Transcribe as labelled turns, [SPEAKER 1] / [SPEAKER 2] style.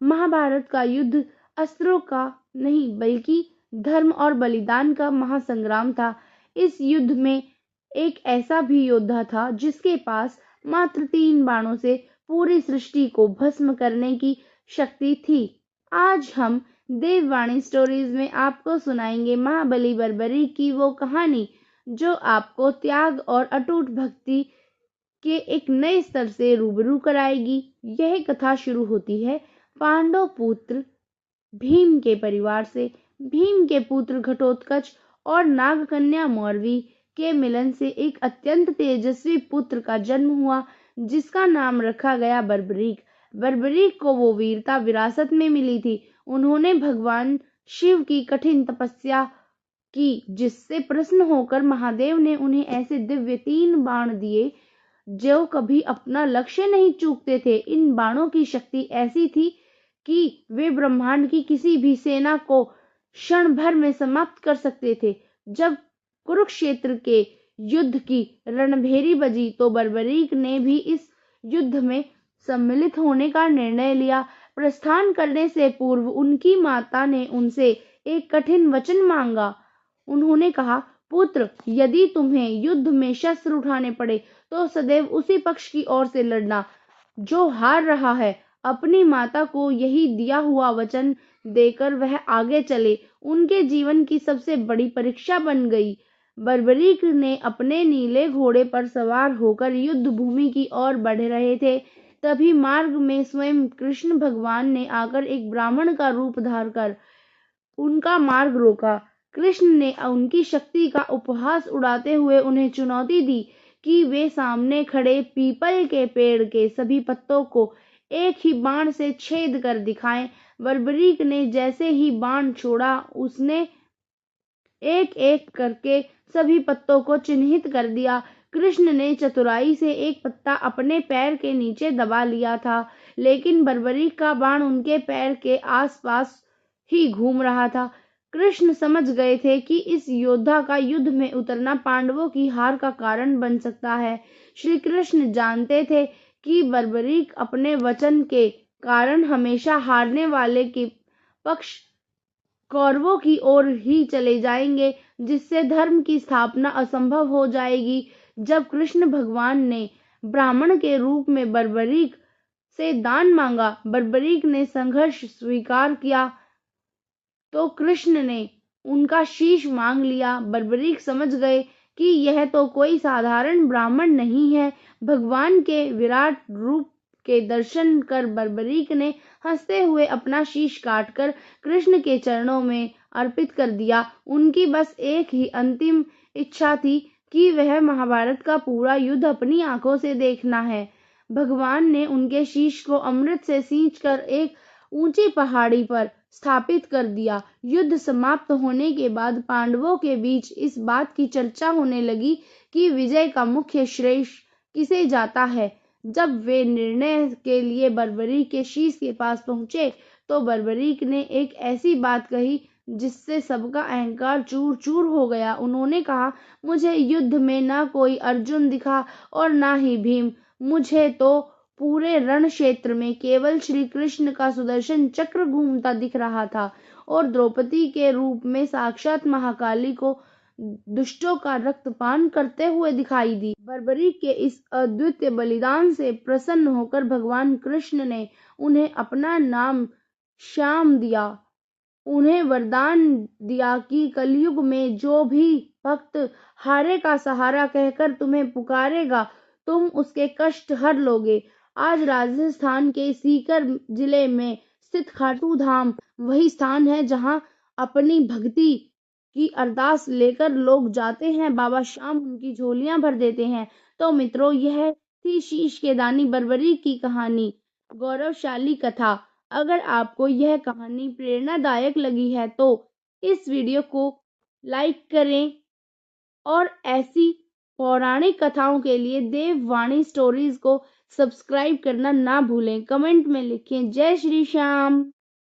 [SPEAKER 1] महाभारत का युद्ध अस्त्रों का नहीं बल्कि धर्म और बलिदान का महासंग्राम था। इस युद्ध में एक ऐसा भी योद्धा था जिसके पास मात्र 3 बाणों से पूरी सृष्टि को भस्म करने की शक्ति थी। आज हम देववाणी स्टोरीज में आपको सुनाएंगे महाबली बर्बरी की वो कहानी जो आपको त्याग और अटूट भक्ति के एक नए स्तर से रूबरू कराएगी। यह कथा शुरू होती है पांडव पुत्र भीम के परिवार से। भीम के पुत्र घटोत्कच और नागकन्या मौरवी के मिलन से एक अत्यंत तेजस्वी पुत्र का जन्म हुआ जिसका नाम रखा गया बर्बरीक। बर्बरीक को वो वीरता विरासत में मिली थी। उन्होंने भगवान शिव की कठिन तपस्या की जिससे प्रसन्न होकर महादेव ने उन्हें ऐसे दिव्य 3 बाण दिए जो कभी अपना लक्ष्य नहीं चूकते थे। इन बाणों की शक्ति ऐसी थी कि वे ब्रह्मांड की किसी भी सेना को क्षण भर में समाप्त कर सकते थे। जब कुरुक्षेत्र के युद्ध की रणभेरी बजी तो बर्बरीक ने भी इस युद्ध में सम्मिलित होने का निर्णय लिया। प्रस्थान करने से पूर्व उनकी माता ने उनसे एक कठिन वचन मांगा। उन्होंने कहा, पुत्र, यदि तुम्हें युद्ध में शस्त्र उठाने पड़े तो सदैव उसी पक्ष की ओर से लड़ना जो हार रहा है। अपनी माता को यही दिया हुआ वचन देकर वह आगे चले। उनके जीवन की सबसे बड़ी परीक्षा बन गई। बर्बरीक ने अपने नीले घोड़े पर सवार होकर युद्ध भूमि की ओर बढ़ रहे थे। तभी मार्ग में स्वयं कृष्ण भगवान ने आकर एक ब्राह्मण का रूप धारकर उनका मार्ग रोका। कृष्ण ने उनकी शक्ति का उपहास उड़ाते हुए उन्हें चुनौती दी कि वे सामने खड़े पीपल के पेड़ के सभी पत्तों को एक ही बाण से छेद कर दिखाएं। बर्बरीक ने जैसे ही बाण छोड़ा उसने एक एक करके सभी पत्तों को चिन्हित कर दिया। कृष्ण ने चतुराई से एक पत्ता अपने पैर के नीचे दबा लिया था, लेकिन बर्बरीक का बाण उनके पैर के आसपास ही घूम रहा था। कृष्ण समझ गए थे कि इस योद्धा का युद्ध में उतरना पांडवों की हार का कारण बन सकता है। श्री कृष्ण जानते थे कि बर्बरीक अपने वचन के कारण हमेशा हारने वाले के पक्ष कौरवों की ओर ही चले जाएंगे, जिससे धर्म की स्थापना असंभव हो जाएगी। जब कृष्ण भगवान ने ब्राह्मण के रूप में बर्बरीक से दान मांगा, बर्बरीक ने संघर्ष स्वीकार किया तो कृष्ण ने उनका शीश मांग लिया। बर्बरीक समझ गए कि यह तो कोई साधारण ब्राह्मण नहीं है। भगवान के विराट रूप के दर्शन कर बर्बरीक ने हंसते हुए अपना शीश काटकर कृष्ण के चरणों में अर्पित कर दिया। उनकी बस एक ही अंतिम इच्छा थी कि वह महाभारत का पूरा युद्ध अपनी आंखों से देखना है। भगवान ने उनके शीश को अमृत से सींचकर एक ऊंची पहाड़ी पर स्थापित कर दिया। युद्ध समाप्त होने के बाद पांडवों के बीच इस बात की चर्चा होने लगी कि विजय का मुख्य श्रेय किसे जाता है। जब वे निर्णय के लिए बर्बरीक के शीश के पास पहुंचे तो बर्बरीक ने एक ऐसी बात कही जिससे सबका अहंकार चूर चूर हो गया। उन्होंने कहा, मुझे युद्ध में ना कोई अर्जुन दिखा और ना ही भीम। मुझे तो पूरे रण क्षेत्र में केवल श्री कृष्ण का सुदर्शन चक्र घूमता दिख रहा था और द्रौपदी के रूप में साक्षात महाकाली को दुष्टों का रक्तपान करते हुए दिखाई दी। बर्बरीक के इस अद्वितीय बलिदान से प्रसन्न होकर भगवान कृष्ण ने उन्हें अपना नाम श्याम दिया। उन्हें वरदान दिया कि कलयुग में जो भी भक्त हारे का सहारा कहकर तुम्हें पुकारेगा, तुम उसके कष्ट हर लोगे। आज राजस्थान के सीकर जिले में स्थित खाटू धाम वही स्थान है जहां अपनी भक्ति की अरदास लेकर लोग जाते हैं। बाबा श्याम उनकी झोलियां भर देते हैं। तो मित्रों, यह थी शीश के दानी बर्बरीक की कहानी, गौरवशाली कथा। अगर आपको यह कहानी प्रेरणादायक लगी है तो इस वीडियो को लाइक करें और ऐसी पौराणिक कथाओं के लिए देववाणी स्टोरीज को सब्सक्राइब करना ना भूलें। कमेंट में लिखें, जय श्री श्याम।